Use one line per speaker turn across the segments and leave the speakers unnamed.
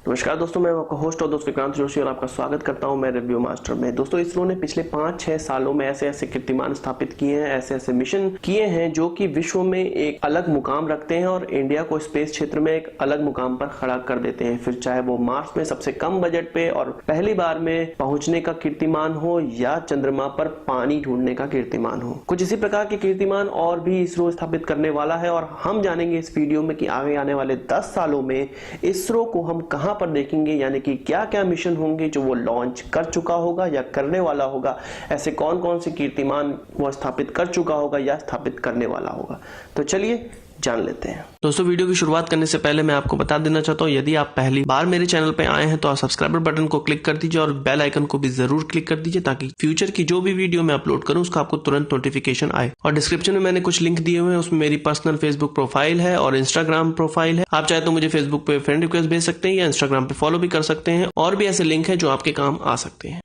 नमस्कार दोस्तों, मैं आपका होस्ट और दोस्त विक्रांत जोशी और आपका स्वागत करता हूं मैं रिव्यू मास्टर में। दोस्तों, इसरो ने पिछले 5-6 सालों में ऐसे ऐसे कीर्तिमान स्थापित किए हैं, ऐसे ऐसे मिशन किए हैं जो कि विश्व में एक अलग मुकाम रखते हैं और इंडिया को स्पेस क्षेत्र में एक अलग मुकाम पर खड़ा कर देते हैं। फिर चाहे वो मार्स में सबसे कम बजट पे और पहली बार में पहुंचने का कीर्तिमान हो या चंद्रमा पर पानी ढूंढने का कीर्तिमान हो, कुछ इसी प्रकार के कीर्तिमान और भी इसरो स्थापित करने वाला है। और हम जानेंगे इस वीडियो में कि आगे आने वाले 10 सालों में इसरो को हम कहां पर देखेंगे, यानी कि क्या क्या मिशन होंगे जो वो लॉन्च कर चुका होगा या करने वाला होगा, ऐसे कौन कौन से कीर्तिमान वो स्थापित कर चुका होगा या स्थापित करने वाला होगा। तो चलिए जान लेते हैं। दोस्तों, वीडियो की शुरुआत करने से पहले मैं आपको बता देना चाहता हूं, यदि आप पहली बार मेरे चैनल पे आए हैं तो आप सब्सक्राइबर बटन को क्लिक कर दीजिए और बेल आइकन को भी जरूर क्लिक कर दीजिए ताकि फ्यूचर की जो भी वीडियो मैं अपलोड करूं उसका आपको तुरंत नोटिफिकेशन आए। और डिस्क्रिप्शन में मैंने कुछ लिंक दिए हुए हैं, उसमें मेरी पर्सनल फेसबुक प्रोफाइल है और इंस्टाग्राम प्रोफाइल है। आप चाहे तो मुझे फेसबुक पे फ्रेंड रिक्वेस्ट भेज सकते हैं या इंस्टाग्राम पे फॉलो भी कर सकते हैं। और भी ऐसे लिंक है जो आपके काम आ सकते हैं।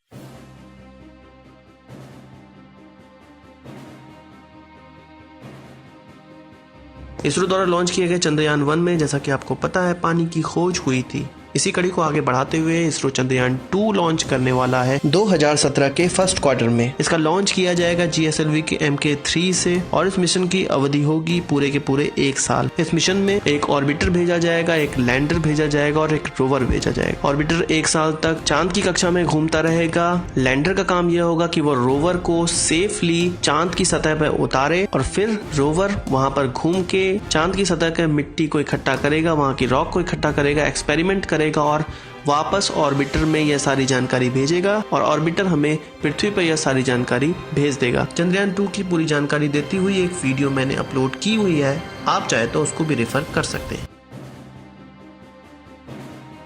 इसरो द्वारा लॉन्च किए गए चंद्रयान 1 में, जैसा कि आपको पता है, पानी की खोज हुई थी। इसी कड़ी को आगे बढ़ाते हुए इसरो चंद्रयान 2 लॉन्च करने वाला है 2017 के फर्स्ट क्वार्टर में। इसका लॉन्च किया जाएगा GSLV के MK3 से और इस मिशन की अवधि होगी पूरे के पूरे 1 साल। इस मिशन में एक ऑर्बिटर भेजा जाएगा, एक लैंडर भेजा जाएगा और एक रोवर भेजा जाएगा। ऑर्बिटर 1 साल तक चांद की कक्षा में घूमता रहेगा। लैंडर का काम यह होगा कि वो रोवर को सेफली चांद की सतह पर उतारे और फिर रोवर वहां पर घूम के चांद की सतह के मिट्टी को इकट्ठा करेगा, वहां की रॉक को इकट्ठा करेगा, एक्सपेरिमेंट करेगा और वापस ऑर्बिटर में यह सारी जानकारी भेजेगा और ऑर्बिटर हमें पृथ्वी पर यह सारी जानकारी भेज देगा। चंद्रयान 2 की पूरी जानकारी देती हुई एक वीडियो मैंने अपलोड की हुई है, आप चाहे तो उसको भी रेफर कर सकते हैं।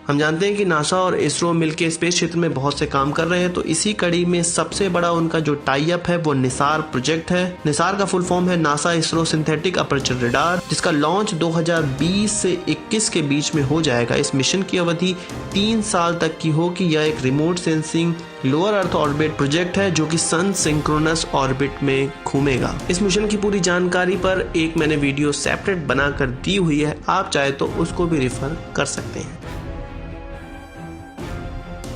हम जानते हैं कि नासा और इसरो मिलकर स्पेस क्षेत्र में बहुत से काम कर रहे हैं, तो इसी कड़ी में सबसे बड़ा उनका जो टाई अप है वो निसार प्रोजेक्ट है। निसार का फुल फॉर्म है NASA ISRO synthetic aperture radar, जिसका लॉन्च 2020 से 21 के बीच में हो जाएगा। इस मिशन की अवधि 3 साल तक की होगी। यह एक remote sensing lower earth orbit project है जो कि सन सिंक्रोनस ऑर्बिट में घूमेगा। इस मिशन की पूरी जानकारी पर एक मैंने वीडियो सेपरेट बनाकर दी हुई है, आप चाहे तो उसको भी रेफर कर सकते हैं।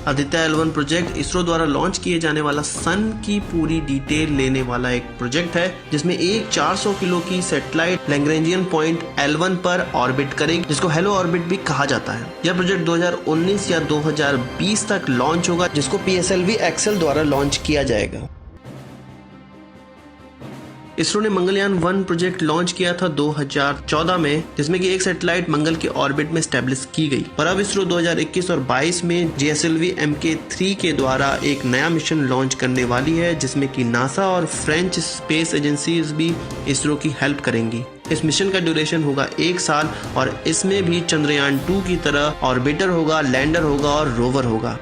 आदित्य L1 प्रोजेक्ट इसरो द्वारा लॉन्च किए जाने वाला सन की पूरी डिटेल लेने वाला एक प्रोजेक्ट है, जिसमें एक 400 किलो की सैटेलाइट लैग्रेंजियन पॉइंट L1 पर ऑर्बिट करेगी, जिसको हेलो ऑर्बिट भी कहा जाता है। यह प्रोजेक्ट 2019 या 2020 तक लॉन्च होगा, जिसको PSLV एक्सेल द्वारा लॉन्च किया जाएगा। इसरो ने मंगलयान 1 प्रोजेक्ट लॉन्च किया था 2014 में, जिसमें कि एक सैटेलाइट मंगल के ऑर्बिट में स्टैब्लिश की गई। और अब इसरो 2021 और 22 में GSLV MK3 के द्वारा एक नया मिशन लॉन्च करने वाली है, जिसमें कि नासा और फ्रेंच स्पेस एजेंसीज भी इसरो की हेल्प करेंगी। इस मिशन का ड्यूरेशन होगा 1 साल और इसमें भी चंद्रयान 2 की तरह ऑर्बिटर होगा, लैंडर होगा और रोवर होगा।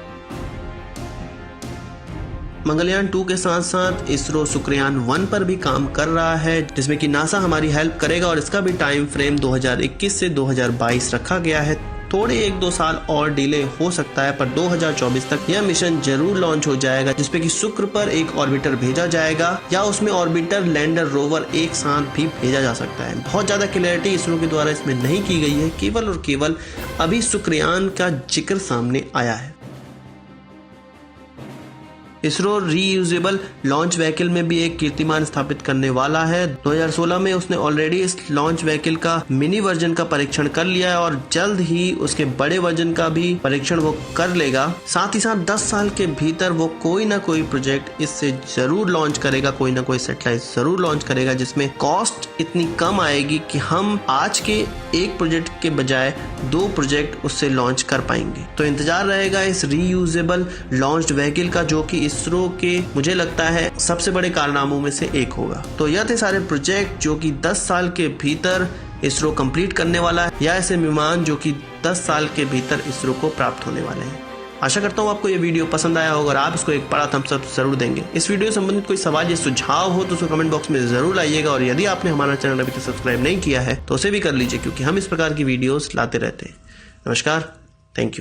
मंगलयान 2 के साथ साथ इसरो शुक्रयान 1 पर भी काम कर रहा है, जिसमें कि नासा हमारी हेल्प करेगा और इसका भी टाइम फ्रेम 2021 से 2022 रखा गया है। थोड़े 1-2 साल और डिले हो सकता है, पर 2024 तक यह मिशन जरूर लॉन्च हो जाएगा, जिसपे कि शुक्र पर एक ऑर्बिटर भेजा जाएगा या उसमें ऑर्बिटर, लैंडर, रोवर एक साथ भी भेजा जा सकता है। बहुत ज्यादा क्लैरिटी इसरो के द्वारा इसमें नहीं की गई है, केवल और केवल अभी शुक्रयान का जिक्र सामने आया है। इसरो रीयूजेबल लॉन्च व्हीकल में भी एक कीर्तिमान स्थापित करने वाला है। 2016 में उसने ऑलरेडी इस लॉन्च व्हीकल का मिनी वर्जन का परीक्षण कर लिया है और जल्द ही उसके बड़े वर्जन का भी परीक्षण वो कर लेगा। साथ ही साथ 10 साल के भीतर वो कोई ना कोई प्रोजेक्ट इससे जरूर लॉन्च करेगा, कोई ना कोई सैटेलाइट जरूर लॉन्च करेगा, जिसमें कॉस्ट इतनी कम आएगी कि हम आज के एक प्रोजेक्ट के बजाय 2 प्रोजेक्ट उससे लॉन्च कर पाएंगे। तो इंतजार रहेगा इस रीयूजेबल लॉन्च व्हीकल का, जो कि इसरो के मुझे लगता है सबसे बड़े कारनामों में से एक होगा। तो यह थे सारे प्रोजेक्ट जो कि 10 साल के भीतर इसरो कंप्लीट करने वाला है, या ऐसे विमान जो कि 10 साल के भीतर इसरो को प्राप्त होने वाले हैं। आशा करता हूँ आपको ये वीडियो पसंद आया होगा और आप इसको एक बड़ा थम्स अप जरूर देंगे। इस वीडियो से संबंधित कोई सवाल या सुझाव हो तो उसको कमेंट बॉक्स में जरूर लाइएगा और यदि आपने हमारा चैनल अभी तक सब्सक्राइब नहीं किया है तो उसे भी कर लीजिए, क्योंकि हम इस प्रकार की वीडियोस लाते रहते हैं। नमस्कार, थैंक यू।